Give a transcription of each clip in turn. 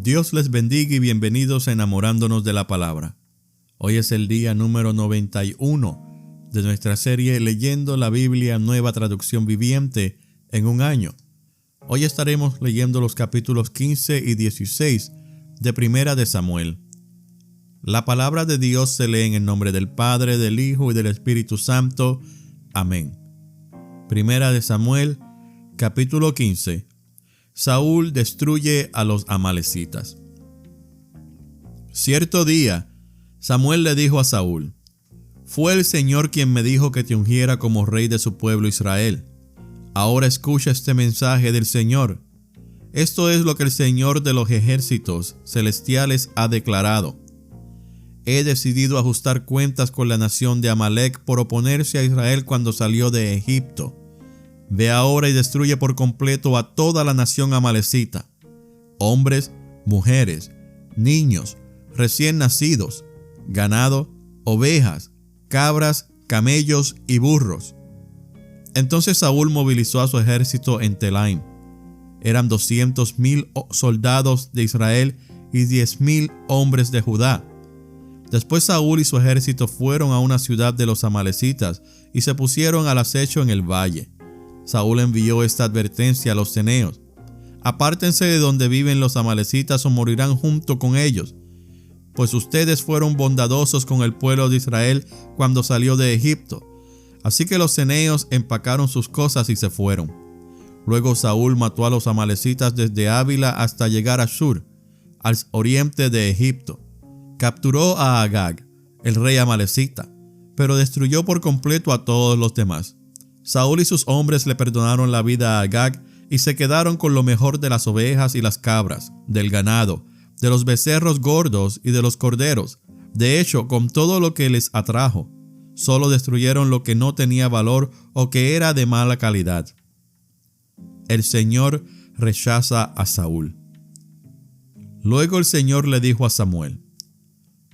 Dios les bendiga y bienvenidos a Enamorándonos de la Palabra. Hoy es el día número 91 de nuestra serie Leyendo la Biblia Nueva Traducción Viviente en un año. Hoy estaremos leyendo los capítulos 15 y 16 de Primera de Samuel. La palabra de Dios se lee en el nombre del Padre, del Hijo y del Espíritu Santo. Amén. Primera de Samuel, capítulo 15. Saúl destruye a los amalecitas. Cierto día, Samuel le dijo a Saúl: «Fue el Señor quien me dijo que te ungiera como rey de su pueblo Israel. Ahora escucha este mensaje del Señor. Esto es lo que el Señor de los ejércitos celestiales ha declarado. He decidido ajustar cuentas con la nación de Amalec por oponerse a Israel cuando salió de Egipto. Ve ahora y destruye por completo a toda la nación amalecita, hombres, mujeres, niños, recién nacidos, ganado, ovejas, cabras, camellos y burros». Entonces Saúl movilizó a su ejército en Telaim. Eran 200,000 soldados de Israel y 10,000 hombres de Judá. Después Saúl y su ejército fueron a una ciudad de los amalecitas y se pusieron al acecho en el valle. Saúl envió esta advertencia a los ceneos: «Apártense de donde viven los amalecitas o morirán junto con ellos, pues ustedes fueron bondadosos con el pueblo de Israel cuando salió de Egipto». Así que los ceneos empacaron sus cosas y se fueron. Luego Saúl mató a los amalecitas desde Ávila hasta llegar a Shur, al oriente de Egipto. Capturó a Agag, el rey amalecita, pero destruyó por completo a todos los demás. Saúl y sus hombres le perdonaron la vida a Agag y se quedaron con lo mejor de las ovejas y las cabras, del ganado, de los becerros gordos y de los corderos. De hecho, con todo lo que les atrajo, solo destruyeron lo que no tenía valor o que era de mala calidad. El Señor rechaza a Saúl. Luego el Señor le dijo a Samuel: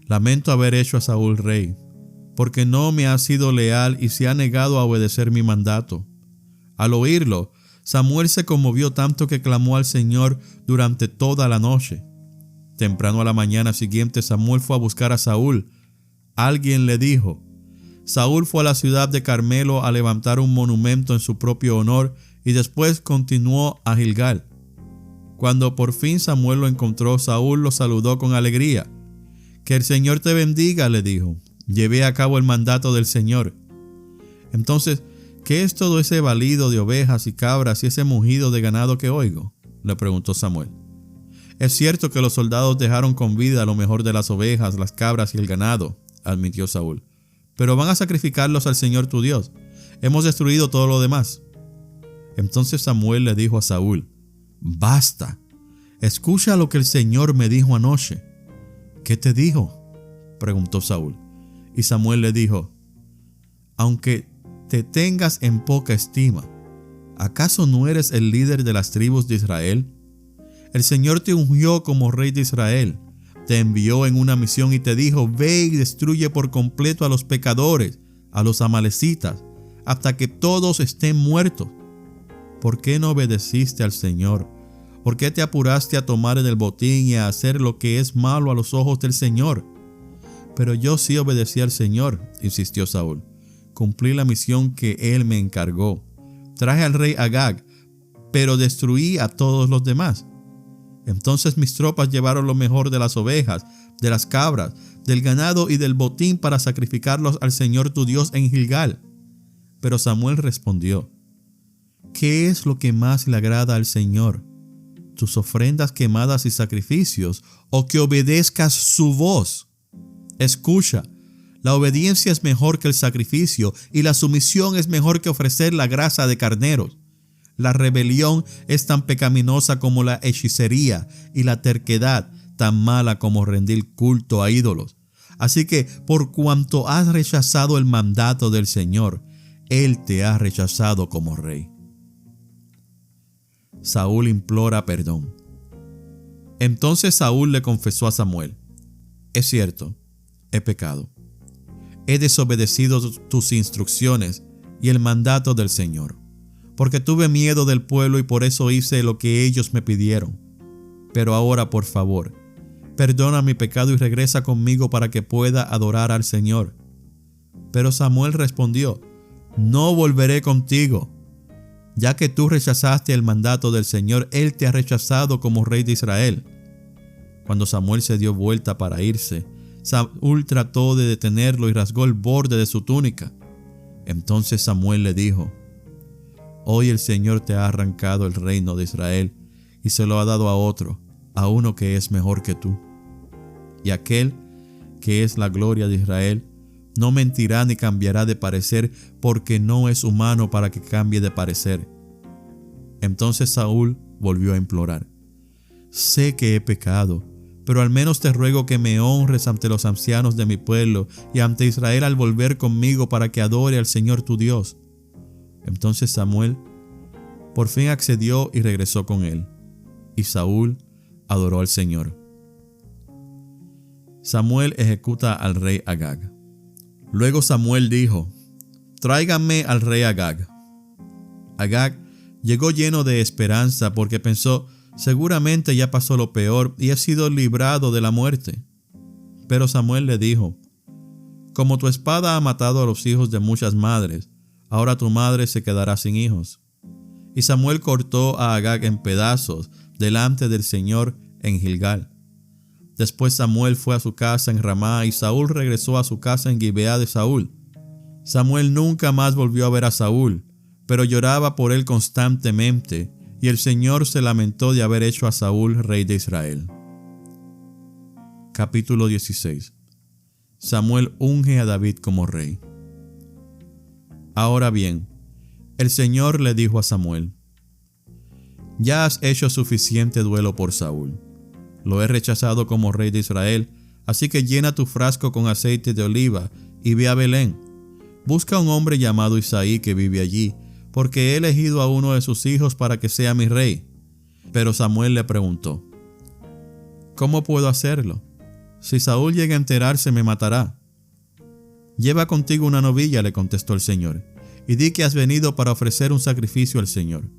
«Lamento haber hecho a Saúl rey, porque no me ha sido leal y se ha negado a obedecer mi mandato». Al oírlo, Samuel se conmovió tanto que clamó al Señor durante toda la noche. Temprano a la mañana siguiente, Samuel fue a buscar a Saúl. Alguien le dijo: «Saúl fue a la ciudad de Carmelo a levantar un monumento en su propio honor y después continuó a Gilgal». Cuando por fin Samuel lo encontró, Saúl lo saludó con alegría. «Que el Señor te bendiga», le dijo. «Llevé a cabo el mandato del Señor». «Entonces, ¿qué es todo ese balido de ovejas y cabras y ese mugido de ganado que oigo?», le preguntó Samuel. «Es cierto que los soldados dejaron con vida lo mejor de las ovejas, las cabras y el ganado», admitió Saúl. «Pero van a sacrificarlos al Señor tu Dios. Hemos destruido todo lo demás». Entonces Samuel le dijo a Saúl: «Basta. Escucha lo que el Señor me dijo anoche». «¿Qué te dijo?», preguntó Saúl. Y Samuel le dijo: «Aunque te tengas en poca estima, ¿acaso no eres el líder de las tribus de Israel? El Señor te ungió como rey de Israel. Te envió en una misión y te dijo: ve y destruye por completo a los pecadores, a los amalecitas, hasta que todos estén muertos. ¿Por qué no obedeciste al Señor? ¿Por qué te apuraste a tomar en el botín y a hacer lo que es malo a los ojos del Señor?». «Pero yo sí obedecí al Señor», insistió Saúl. «Cumplí la misión que él me encargó. Traje al rey Agag, pero destruí a todos los demás. Entonces mis tropas llevaron lo mejor de las ovejas, de las cabras, del ganado y del botín para sacrificarlos al Señor tu Dios en Gilgal». Pero Samuel respondió: «¿Qué es lo que más le agrada al Señor? ¿Tus ofrendas quemadas y sacrificios, o que obedezcas su voz? Escucha, la obediencia es mejor que el sacrificio, y la sumisión es mejor que ofrecer la grasa de carneros. La rebelión es tan pecaminosa como la hechicería, y la terquedad tan mala como rendir culto a ídolos. Así que, por cuanto has rechazado el mandato del Señor, Él te ha rechazado como rey». Saúl implora perdón. Entonces Saúl le confesó a Samuel: «Es cierto, he pecado. He desobedecido tus instrucciones y el mandato del Señor, porque tuve miedo del pueblo y por eso hice lo que ellos me pidieron. Pero ahora, por favor, perdona mi pecado y regresa conmigo para que pueda adorar al Señor. Pero Samuel respondió: no volveré contigo. Ya que tú rechazaste el mandato del Señor, Él te ha rechazado como rey de Israel. Cuando Samuel se dio vuelta para irse, Saúl trató de detenerlo y rasgó el borde de su túnica. Entonces Samuel le dijo: hoy el Señor te ha arrancado el reino de Israel y se lo ha dado a otro, a uno que es mejor que tú. Y aquel que es la gloria de Israel no mentirá ni cambiará de parecer, porque no es humano para que cambie de parecer. Entonces Saúl volvió a implorar: sé que he pecado, pero al menos te ruego que me honres ante los ancianos de mi pueblo y ante Israel al volver conmigo para que adore al Señor tu Dios. Entonces Samuel por fin accedió y regresó con él, y Saúl adoró al Señor. Samuel ejecuta al rey Agag. Luego Samuel dijo: tráiganme al rey Agag. Agag llegó lleno de esperanza porque pensó: seguramente ya pasó lo peor y ha sido librado de la muerte. Pero Samuel le dijo: como tu espada ha matado a los hijos de muchas madres, ahora tu madre se quedará sin hijos. Y Samuel cortó a Agag en pedazos delante del Señor en Gilgal. Después Samuel fue a su casa en Ramá y Saúl regresó a su casa en Gibeá de Saúl. Samuel nunca más volvió a ver a Saúl, pero lloraba por él constantemente, y el Señor se lamentó de haber hecho a Saúl rey de Israel. Capítulo 16. Samuel unge a David como rey. Ahora bien, el Señor le dijo a Samuel: ya has hecho suficiente duelo por Saúl. Lo he rechazado como rey de Israel, así que llena tu frasco con aceite de oliva y ve a Belén. Busca a un hombre llamado Isaí que vive allí, porque he elegido a uno de sus hijos para que sea mi rey. Pero Samuel le preguntó: ¿cómo puedo hacerlo? Si Saúl llega a enterarse, me matará. Lleva contigo una novilla, le contestó el Señor, y di que has venido para ofrecer un sacrificio al Señor.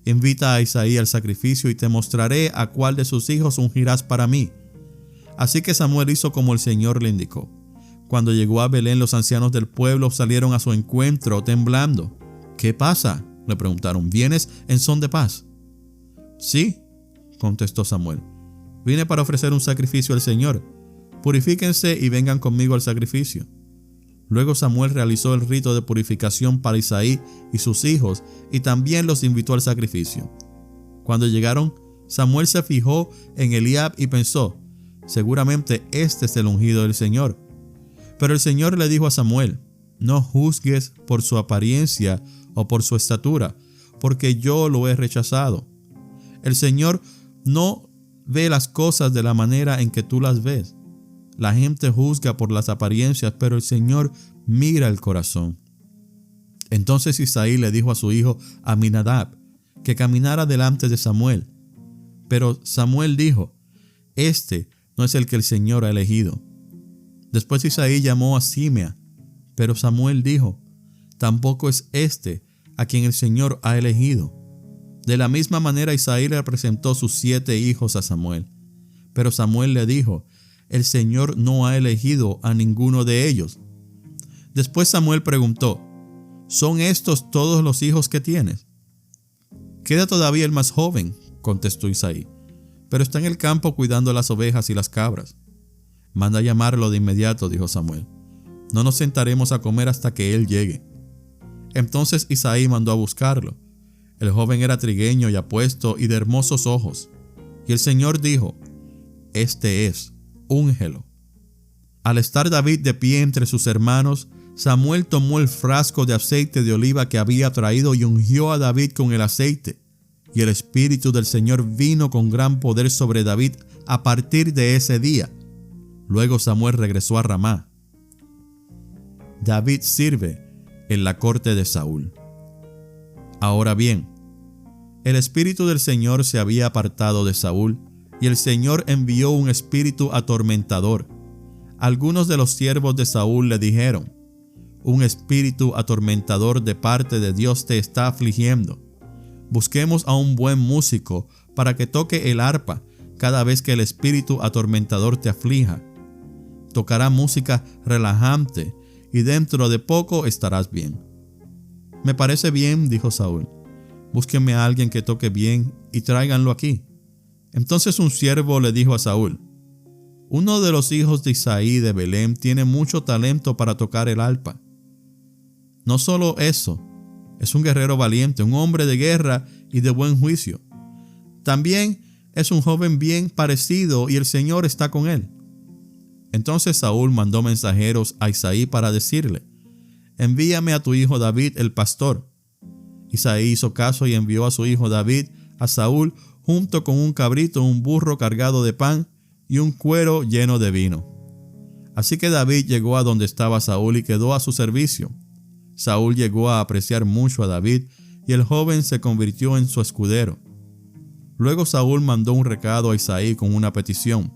Invita a Isaí al sacrificio y te mostraré a cuál de sus hijos ungirás para mí. Así que Samuel hizo como el Señor le indicó. Cuando llegó a Belén, los ancianos del pueblo salieron a su encuentro temblando. ¿Qué pasa?, le preguntaron. ¿Vienes en son de paz? Sí, contestó Samuel. Vine para ofrecer un sacrificio al Señor. Purifíquense y vengan conmigo al sacrificio. Luego Samuel realizó el rito de purificación para Isaí y sus hijos y también los invitó al sacrificio. Cuando llegaron, Samuel se fijó en Eliab y pensó: seguramente este es el ungido del Señor. Pero el Señor le dijo a Samuel: no juzgues por su apariencia o por su estatura, porque yo lo he rechazado. El Señor no ve las cosas de la manera en que tú las ves. La gente juzga por las apariencias, pero el Señor mira el corazón. Entonces Isaí le dijo a su hijo Aminadab que caminara delante de Samuel. Pero Samuel dijo: este no es el que el Señor ha elegido. Después Isaí llamó a Simea, pero Samuel dijo: tampoco es este a quien el Señor ha elegido. De la misma manera Isaí le presentó sus 7 hijos a Samuel. Pero Samuel le dijo: el Señor no ha elegido a ninguno de ellos. Después Samuel preguntó: ¿son estos todos los hijos que tienes? Queda todavía el más joven, contestó Isaí, pero está en el campo cuidando las ovejas y las cabras. Manda a llamarlo de inmediato, dijo Samuel. No nos sentaremos a comer hasta que él llegue. Entonces Isaí mandó a buscarlo. El joven era trigueño y apuesto y de hermosos ojos. Y el Señor dijo: este es, úngelo. Al estar David de pie entre sus hermanos, Samuel tomó el frasco de aceite de oliva que había traído y ungió a David con el aceite. Y el Espíritu del Señor vino con gran poder sobre David a partir de ese día. Luego Samuel regresó a Ramá. David sirve en la corte de Saúl. Ahora bien, el Espíritu del Señor se había apartado de Saúl, y el Señor envió un espíritu atormentador. Algunos de los siervos de Saúl le dijeron: un espíritu atormentador de parte de Dios te está afligiendo. Busquemos a un buen músico para que toque el arpa cada vez que el espíritu atormentador te aflija. Tocará música relajante y dentro de poco estarás bien. Me parece bien, dijo Saúl. Búsquenme a alguien que toque bien y tráiganlo aquí. Entonces un siervo le dijo a Saúl: uno de los hijos de Isaí de Belén tiene mucho talento para tocar el arpa. No solo eso, es un guerrero valiente, un hombre de guerra y de buen juicio. También es un joven bien parecido y el Señor está con él. Entonces Saúl mandó mensajeros a Isaí para decirle: envíame a tu hijo David el pastor. Isaí hizo caso y envió a su hijo David a Saúl junto con un cabrito, un burro cargado de pan y un cuero lleno de vino. Así que David llegó a donde estaba Saúl y quedó a su servicio. Saúl llegó a apreciar mucho a David y el joven se convirtió en su escudero. Luego Saúl mandó un recado a Isaí con una petición: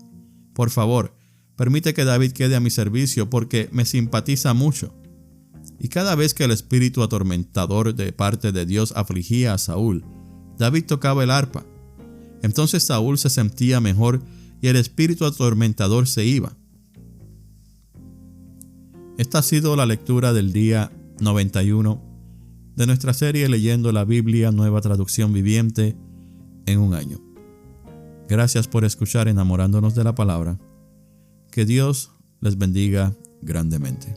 por favor, permite que David quede a mi servicio porque me simpatiza mucho. Y cada vez que el espíritu atormentador de parte de Dios afligía a Saúl, David tocaba el arpa. Entonces Saúl se sentía mejor y el espíritu atormentador se iba. Esta ha sido la lectura del día 91 de nuestra serie Leyendo la Biblia, Nueva Traducción Viviente, en un año. Gracias por escuchar Enamorándonos de la Palabra. Que Dios les bendiga grandemente.